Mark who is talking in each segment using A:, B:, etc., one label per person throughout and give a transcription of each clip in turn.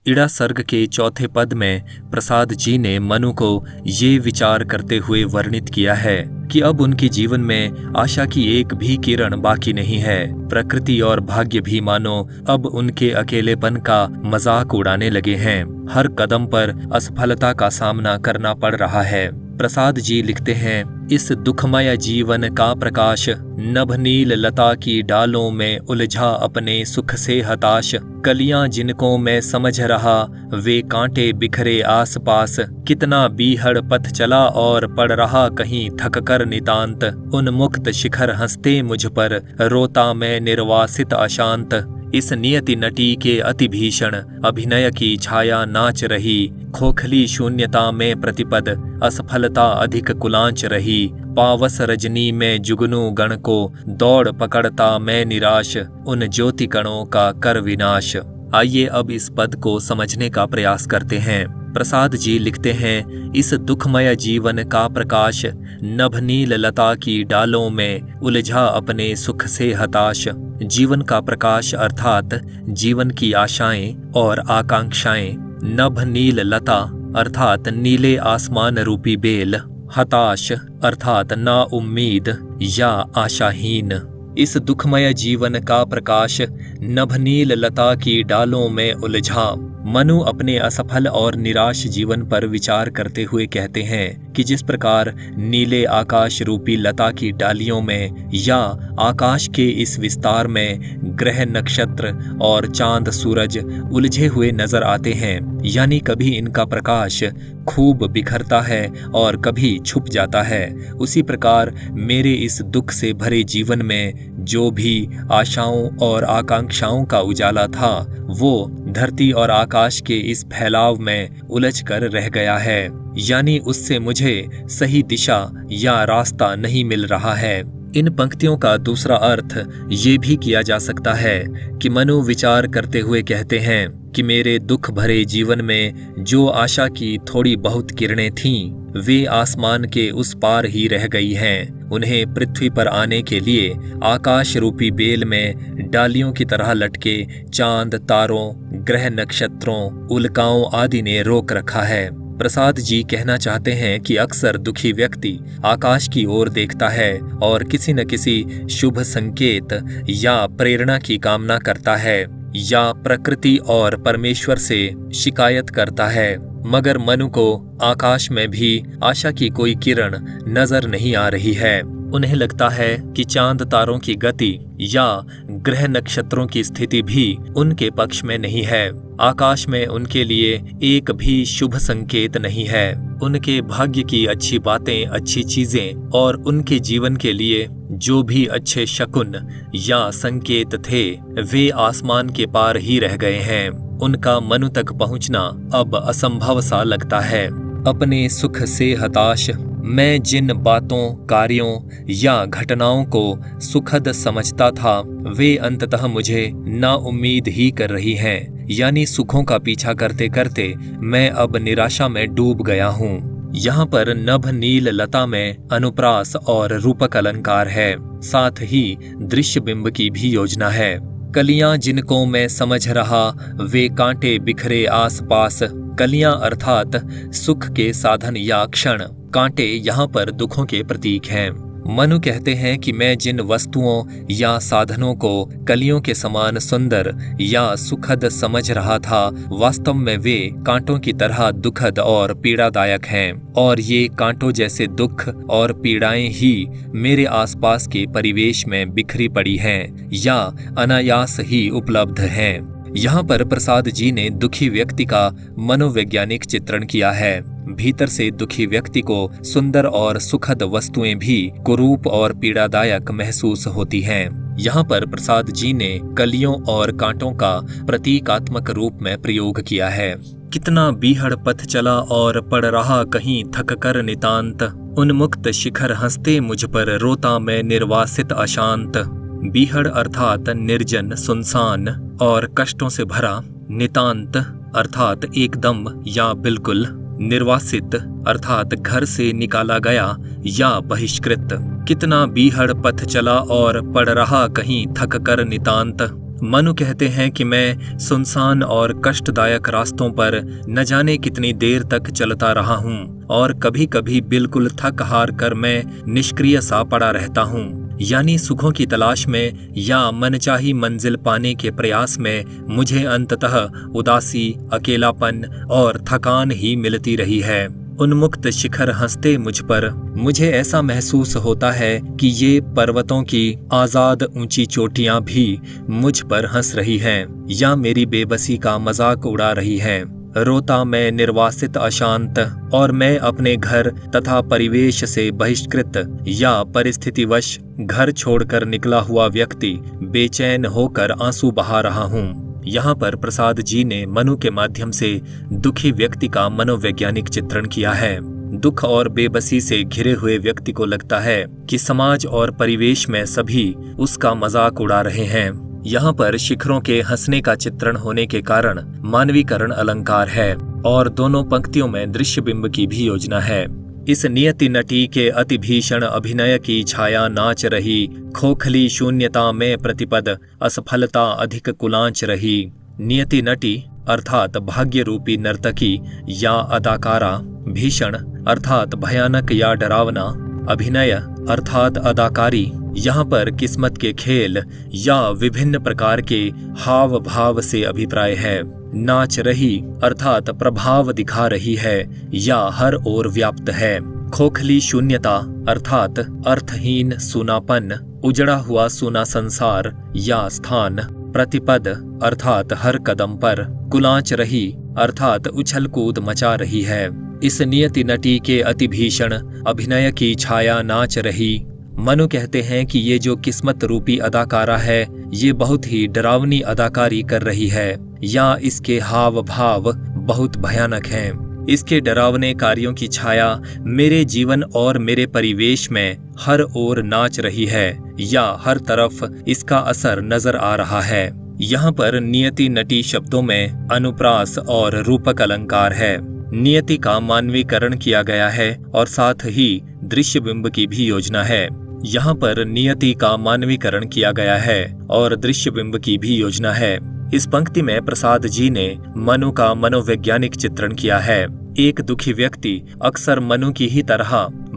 A: इड़ा सर्ग के चौथे पद में प्रसाद जी ने मनु को ये विचार करते हुए वर्णित किया है कि अब उनके जीवन में आशा की एक भी किरण बाकी नहीं है। प्रकृति और भाग्य भी मानो अब उनके अकेलेपन का मजाक उड़ाने लगे हैं। हर कदम पर असफलता का सामना करना पड़ रहा है। प्रसाद जी लिखते हैं, इस दुखमय जीवन का प्रकाश नभनील लता की डालों में उलझा अपने सुख से हताश। कलियां जिनको मैं समझ रहा वे कांटे बिखरे आसपास। कितना बीहड़ पथ चला और पड़ रहा कहीं थक कर नितांत। उन्मुक्त शिखर हंसते मुझ पर रोता मैं निर्वासित अशांत। इस नियति नटी के अति भीषण अभिनय की छाया नाच रही। खोखली शून्यता में प्रतिपद असफलता अधिक कुलांच रही। पावस रजनी में जुगनू गण को दौड़ पकड़ता मैं निराश। उन ज्योति कणों का कर विनाश। आइए अब इस पद को समझने का प्रयास करते हैं। प्रसाद जी लिखते हैं, इस दुखमय जीवन का प्रकाश नभनील लता की डालों में उलझा अपने सुख से हताश। जीवन का प्रकाश अर्थात जीवन की आशाएं और आकांक्षाएं। नभनील लता अर्थात नीले आसमान रूपी बेल। हताश अर्थात ना उम्मीद या आशाहीन। इस दुखमय जीवन का प्रकाश नभनील लता की डालों में उलझा। मनु अपने असफल और निराश जीवन पर विचार करते हुए कहते हैं कि जिस प्रकार नीले आकाश रूपी लता की डालियों में या आकाश के इस विस्तार में ग्रह नक्षत्र और चांद सूरज उलझे हुए नजर आते हैं, यानी कभी इनका प्रकाश खूब बिखरता है और कभी छुप जाता है, उसी प्रकार मेरे इस दुख से भरे जीवन में जो भी आशाओं और आकांक्षाओं का उजाला था वो धरती और आकाश के इस फैलाव में उलझ कर रह गया है, यानी उससे मुझे सही दिशा या रास्ता नहीं मिल रहा है। इन पंक्तियों का दूसरा अर्थ ये भी किया जा सकता है कि मनु विचार करते हुए कहते हैं कि मेरे दुख भरे जीवन में जो आशा की थोड़ी बहुत किरणें थीं, वे आसमान के उस पार ही रह गई हैं। उन्हें पृथ्वी पर आने के लिए आकाश रूपी बेल में डालियों की तरह लटके चांद, तारों, ग्रह नक्षत्रों, उल्काओं आदि ने रोक रखा है। प्रसाद जी कहना चाहते हैं कि अक्सर दुखी व्यक्ति आकाश की ओर देखता है और किसी न किसी शुभ संकेत या प्रेरणा की कामना करता है या प्रकृति और परमेश्वर से शिकायत करता है, मगर मनु को आकाश में भी आशा की कोई किरण नजर नहीं आ रही है। उन्हें लगता है कि चांद तारों की गति या ग्रह नक्षत्रों की स्थिति भी उनके पक्ष में नहीं है। आकाश में उनके लिए एक भी शुभ संकेत नहीं है। उनके भाग्य की अच्छी बातें, अच्छी चीजें और उनके जीवन के लिए जो भी अच्छे शकुन या संकेत थे वे आसमान के पार ही रह गए हैं। उनका मनु तक पहुंचना अब असंभव सा लगता है। अपने सुख से हताश मैं जिन बातों, कार्यों या घटनाओं को सुखद समझता था वे अंततः मुझे नाउम्मीद ही कर रही हैं, यानी सुखों का पीछा करते करते मैं अब निराशा में डूब गया हूँ। यहाँ पर नभ नील लता में अनुप्रास और रूपक अलंकार है, साथ ही दृश्य बिंब की भी योजना है। कलियां जिनको मैं समझ रहा वे कांटे बिखरे आसपास। कलियां अर्थात सुख के साधन या क्षण, कांटे यहाँ पर दुखों के प्रतीक हैं। मनु कहते हैं कि मैं जिन वस्तुओं या साधनों को कलियों के समान सुंदर या सुखद समझ रहा था, वास्तव में वे कांटों की तरह दुखद और पीड़ादायक हैं, और ये कांटों जैसे दुख और पीड़ाएं ही मेरे आसपास के परिवेश में बिखरी पड़ी हैं या अनायास ही उपलब्ध हैं। यहाँ पर प्रसाद जी ने दुखी व्यक्ति का मनोवैज्ञानिक चित्रण किया है। भीतर से दुखी व्यक्ति को सुंदर और सुखद वस्तुएं भी कुरूप और पीड़ादायक महसूस होती हैं। यहाँ पर प्रसाद जी ने कलियों और कांटों का प्रतीकात्मक रूप में प्रयोग किया है। कितना बीहड़ पथ चला और पड़ रहा कहीं थक कर नितांत। उन्मुक्त शिखर हंसते मुझ पर रोता मैं निर्वासित अशांत। बीहड़ अर्थात निर्जन, सुनसान और कष्टों से भरा। नितांत अर्थात एकदम या बिल्कुल। निर्वासित अर्थात घर से निकाला गया या बहिष्कृत। कितना बीहड़ पथ चला और पड़ रहा कहीं थक कर नितांत। मनु कहते हैं कि मैं सुनसान और कष्टदायक रास्तों पर न जाने कितनी देर तक चलता रहा हूँ और कभी कभी बिल्कुल थक हार कर मैं निष्क्रिय सा पड़ा रहता हूँ। यानी सुखों की तलाश में या मनचाही मंजिल पाने के प्रयास में मुझे अंततः उदासी, अकेलापन और थकान ही मिलती रही है। उन्मुक्त शिखर हंसते मुझ पर। मुझे ऐसा महसूस होता है कि ये पर्वतों की आजाद ऊंची चोटियां भी मुझ पर हंस रही हैं या मेरी बेबसी का मजाक उड़ा रही हैं। रोता मैं निर्वासित अशांत और मैं अपने घर तथा परिवेश से बहिष्कृत या परिस्थितिवश घर छोड़कर निकला हुआ व्यक्ति बेचैन होकर आंसू बहा रहा हूँ। यहाँ पर प्रसाद जी ने मनु के माध्यम से दुखी व्यक्ति का मनोवैज्ञानिक चित्रण किया है। दुख और बेबसी से घिरे हुए व्यक्ति को लगता है कि समाज और परिवेश में सभी उसका मजाक उड़ा रहे हैं। यहाँ पर शिखरों के हंसने का चित्रण होने के कारण मानवीकरण अलंकार है और दोनों पंक्तियों में दृश्य बिंब की भी योजना है। इस नियति नटी के अति भीषण अभिनय की छाया नाच रही, खोखली शून्यता में प्रतिपद असफलता अधिक कुलांच रही। नियति नटी अर्थात भाग्य रूपी नर्तकी या अदाकारा, भीषण अर्थात भयानक या डरावना, अभिनय अर्थात अदाकारी। यहाँ पर किस्मत के खेल या विभिन्न प्रकार के हाव भाव से अभिप्राय है। नाच रही अर्थात प्रभाव दिखा रही है या हर ओर व्याप्त है। खोखली शून्यता अर्थात अर्थहीन सूनापन, उजड़ा हुआ सूना संसार या स्थान। प्रतिपद अर्थात हर कदम पर। कुलांच रही अर्थात उछल कूद मचा रही है। इस नियति नटी के अति भीषण अभिनय की छाया नाच रही। मनु कहते हैं कि ये जो किस्मत रूपी अदाकारा है ये बहुत ही डरावनी अदाकारी कर रही है या इसके हाव भाव बहुत भयानक हैं। इसके डरावने कार्यों की छाया मेरे जीवन और मेरे परिवेश में हर ओर नाच रही है या हर तरफ इसका असर नजर आ रहा है। यहाँ पर नियति नटी शब्दों में अनुप्रास और रूपक अलंकार है। नियति का मानवीकरण किया गया है और साथ ही दृश्य बिंब की भी योजना है। यहाँ पर नियति का मानवीकरण किया गया है और दृश्य बिंब की भी योजना है। इस पंक्ति में प्रसाद जी ने मनु का मनोवैज्ञानिक चित्रण किया है। एक दुखी व्यक्ति अक्सर मनु की ही तरह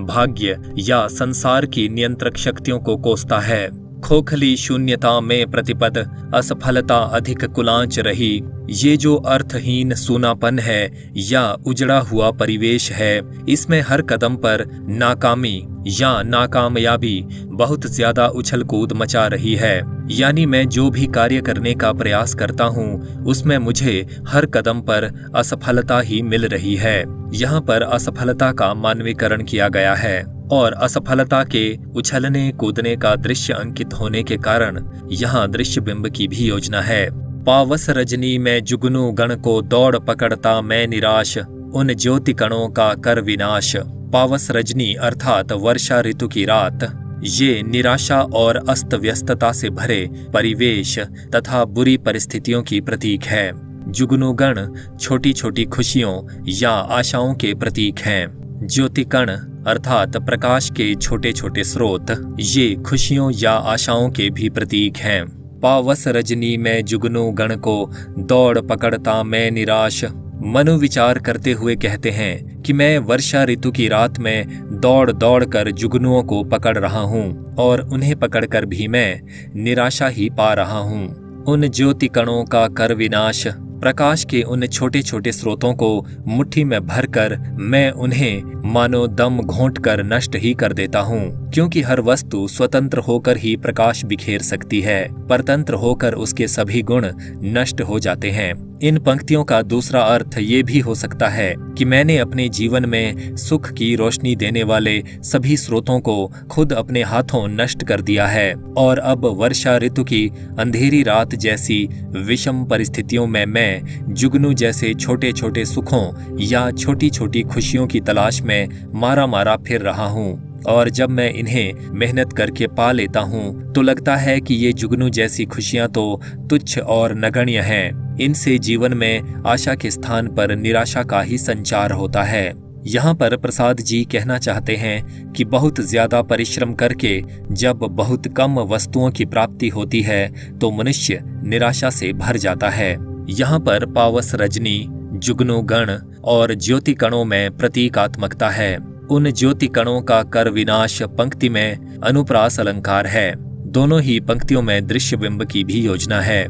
A: भाग्य या संसार की नियंत्रक शक्तियों को कोसता है। खोखली शून्यता में प्रतिपद असफलता अधिक कुलांच रही। ये जो अर्थहीन सूनापन है या उजड़ा हुआ परिवेश है, इसमें हर कदम पर नाकामी या नाकामयाबी बहुत ज्यादा उछल कूद मचा रही है। यानी मैं जो भी कार्य करने का प्रयास करता हूँ उसमें मुझे हर कदम पर असफलता ही मिल रही है। यहाँ पर असफलता का मानवीकरण किया गया है और असफलता के उछलने कूदने का दृश्य अंकित होने के कारण यहाँ दृश्य बिंब की भी योजना है। पावस रजनी में जुगनू गण को दौड़ पकड़ता मैं निराश, उन ज्योति कणों का कर विनाश। पावस रजनी अर्थात वर्षा ऋतु की रात, ये निराशा और अस्त व्यस्तता से भरे परिवेश तथा बुरी परिस्थितियों की प्रतीक है। जुगनूगण छोटी छोटी खुशियों या आशाओं के प्रतीक हैं। ज्योतिकण अर्थात प्रकाश के छोटे छोटे स्रोत, ये खुशियों या आशाओं के भी प्रतीक हैं। पावस रजनी में जुगनू गण को दौड़ पकड़ता मैं निराश। मनु विचार करते हुए कहते हैं कि मैं वर्षा ऋतु की रात में दौड़ दौड़ कर जुगनुओं को पकड़ रहा हूँ और उन्हें पकड़कर भी मैं निराशा ही पा रहा हूँ। उन ज्योति कणों का कर विनाश, प्रकाश के उन छोटे छोटे स्रोतों को मुट्ठी में भरकर मैं उन्हें मानो दम घोंट कर नष्ट ही कर देता हूँ, क्योंकि हर वस्तु स्वतंत्र होकर ही प्रकाश बिखेर सकती है, परतंत्र होकर उसके सभी गुण नष्ट हो जाते हैं। इन पंक्तियों का दूसरा अर्थ ये भी हो सकता है कि मैंने अपने जीवन में सुख की रोशनी देने वाले सभी स्रोतों को खुद अपने हाथों नष्ट कर दिया है और अब वर्षा ऋतु की अंधेरी रात जैसी विषम परिस्थितियों में मैं जुगनू जैसे छोटे छोटे सुखों या छोटी छोटी खुशियों की तलाश में मारा मारा फिर रहा हूँ। और जब मैं इन्हें मेहनत करके पा लेता हूँ तो लगता है कि ये जुगनू जैसी खुशियाँ तो तुच्छ और नगण्य हैं। इनसे जीवन में आशा के स्थान पर निराशा का ही संचार होता है। यहाँ पर प्रसाद जी कहना चाहते हैं कि बहुत ज्यादा परिश्रम करके जब बहुत कम वस्तुओं की प्राप्ति होती है तो मनुष्य निराशा से भर जाता है। यहाँ पर पावस रजनी, जुगनू गण और ज्योति कणों में प्रतीकात्मकता है। उन ज्योति कणों का कर विनाश पंक्ति में अनुप्रास अलंकार है। दोनों ही पंक्तियों में दृश्य बिंब की भी योजना है।